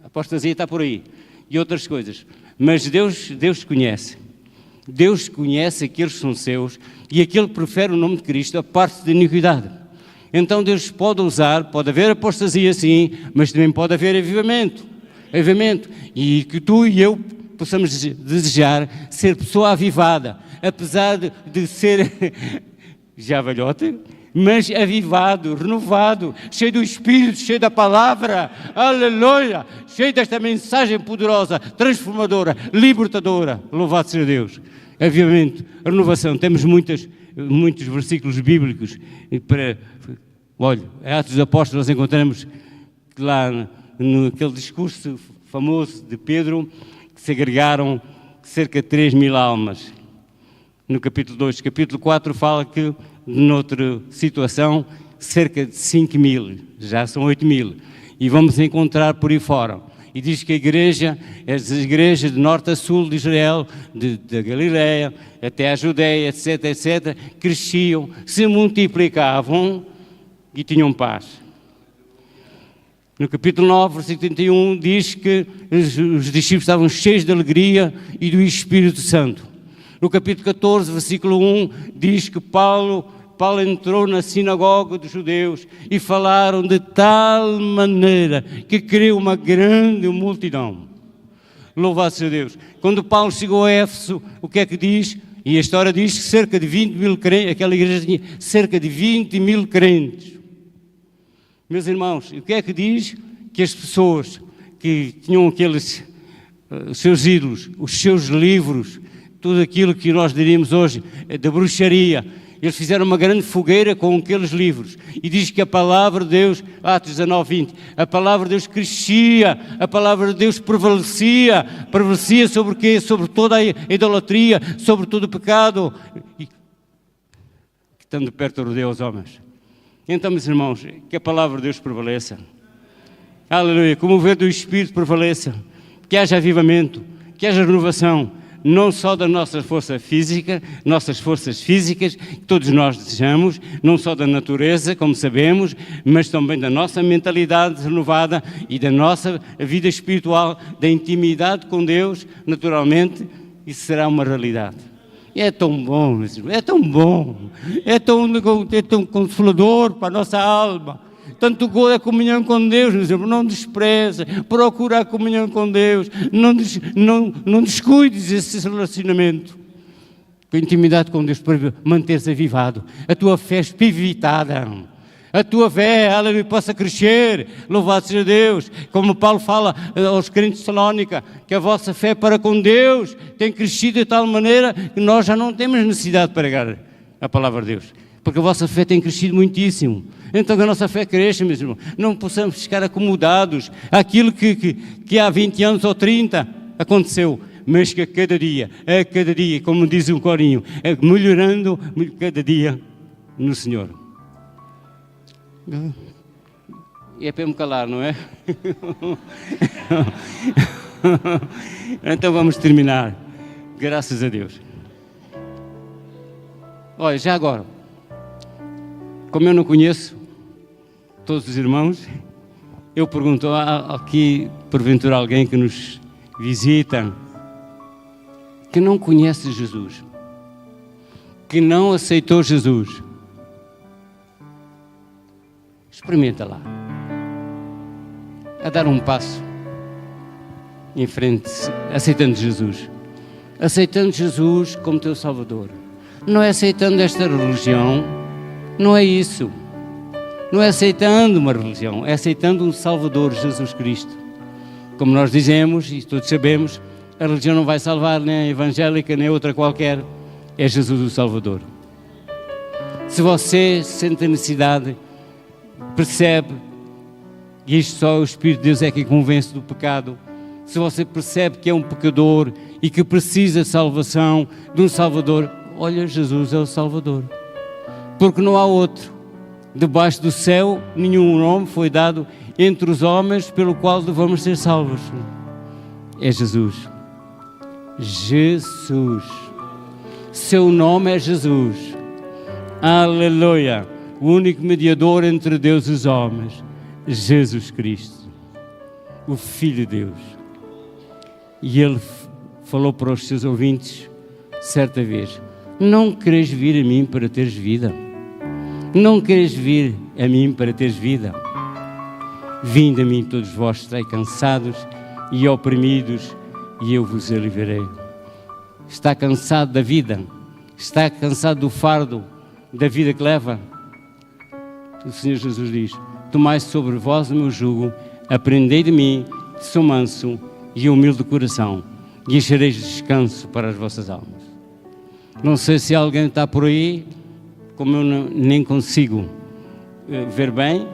apostasia está por aí. E outras coisas. Mas Deus conhece. Deus conhece aqueles que são seus e aquele que prefere o nome de Cristo a parte de iniquidade. Então Deus pode usar, pode haver apostasia sim, mas também pode haver avivamento. Avivamento. E que tu e eu possamos desejar ser pessoa avivada, apesar de ser já velhote, mas avivado, renovado, cheio do Espírito, cheio da palavra, aleluia, cheio desta mensagem poderosa, transformadora, libertadora. Louvado seja Deus. Avivamento, renovação. Temos muitos versículos bíblicos para... Olha, em Atos dos Apóstolos nós encontramos lá naquele discurso famoso de Pedro que se agregaram cerca de 3.000 almas. No capítulo 2, capítulo 4 fala que noutra situação, cerca de 5.000, já são 8.000, e vamos encontrar por aí fora. E diz que a igreja, as igrejas de norte a sul de Israel, da Galileia, até a Judeia, etc, etc, cresciam, se multiplicavam e tinham paz. No capítulo 9, versículo 31, diz que os discípulos estavam cheios de alegria e do Espírito Santo. No capítulo 14, versículo 1, diz que Paulo entrou na sinagoga dos judeus e falaram de tal maneira que criou uma grande multidão. Louvado seja Deus. Quando Paulo chegou a Éfeso, o que é que diz? E a história diz que cerca de 20.000 crentes, aquela igreja tinha cerca de 20.000 crentes. Meus irmãos, o que é que diz? Que as pessoas que tinham aqueles seus ídolos, os seus livros, tudo aquilo que nós diríamos hoje da bruxaria, eles fizeram uma grande fogueira com aqueles livros. E diz que a palavra de Deus, Atos 19, 20, a palavra de Deus crescia, a palavra de Deus prevalecia sobre o quê? Sobre toda a idolatria, sobre todo o pecado. E, estando perto de Deus, homens. Então, meus irmãos, que a palavra de Deus prevaleça. Aleluia, que o mover do Espírito prevaleça. Que haja avivamento, que haja renovação. Não só da nossa força física, nossas forças físicas, que todos nós desejamos, não só da natureza, como sabemos, mas também da nossa mentalidade renovada e da nossa vida espiritual, da intimidade com Deus, naturalmente, isso será uma realidade. E é tão bom, é tão bom, é tão consolador para a nossa alma. Tanto a comunhão com Deus, não despreze, procura a comunhão com Deus, não descuides esse relacionamento. A intimidade com Deus para manter-se avivado, a tua fé espivitada, A tua fé, aleluia, possa crescer, louvado seja Deus. Como Paulo fala aos crentes de Salónica, que a vossa fé para com Deus tem crescido de tal maneira que nós já não temos necessidade de pregar a palavra de Deus, porque a vossa fé tem crescido muitíssimo. Então que a nossa fé cresça, meus irmãos. Não possamos ficar acomodados àquilo que há 20 anos ou 30 aconteceu, mas que a cada dia, como diz o corinho, melhorando cada dia no Senhor. E é para me calar, não é? Então vamos terminar. Graças a Deus. Olha, já agora, como eu não conheço todos os irmãos, eu pergunto, há aqui porventura alguém que nos visita, que não conhece Jesus, que não aceitou Jesus? Experimenta lá, a dar um passo em frente, aceitando Jesus como teu Salvador. Não é aceitando esta religião, não é isso, não é aceitando uma religião, é aceitando um Salvador, Jesus Cristo. Como nós dizemos, e todos sabemos, a religião não vai salvar nem a evangélica, nem outra qualquer, é Jesus o Salvador. Se você sente a necessidade, percebe, e isto só o Espírito de Deus é que convence do pecado, se você percebe que é um pecador e que precisa de salvação, de um Salvador, olha, Jesus é o Salvador, porque não há outro. Debaixo do céu nenhum nome foi dado entre os homens pelo qual devamos ser salvos. É Jesus. Jesus. Seu nome é Jesus. Aleluia. O único mediador entre Deus e os homens, Jesus Cristo, o Filho de Deus. E Ele falou para os seus ouvintes, certa vez, não queres vir a mim para teres vida? Não queres vir a mim para teres vida? Vinde a mim todos vós que estáis cansados e oprimidos, e eu vos aliviarei. Está cansado da vida? Está cansado do fardo da vida que leva? O Senhor Jesus diz, tomai sobre vós o meu jugo, aprendei de mim, que sou manso e humilde de coração, e achareis descanso para as vossas almas. Não sei se alguém está por aí, como eu nem consigo ver bem,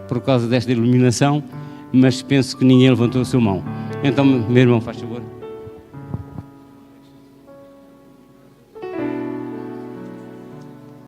por causa desta iluminação, mas penso que ninguém levantou a sua mão. Então, meu irmão, faz favor.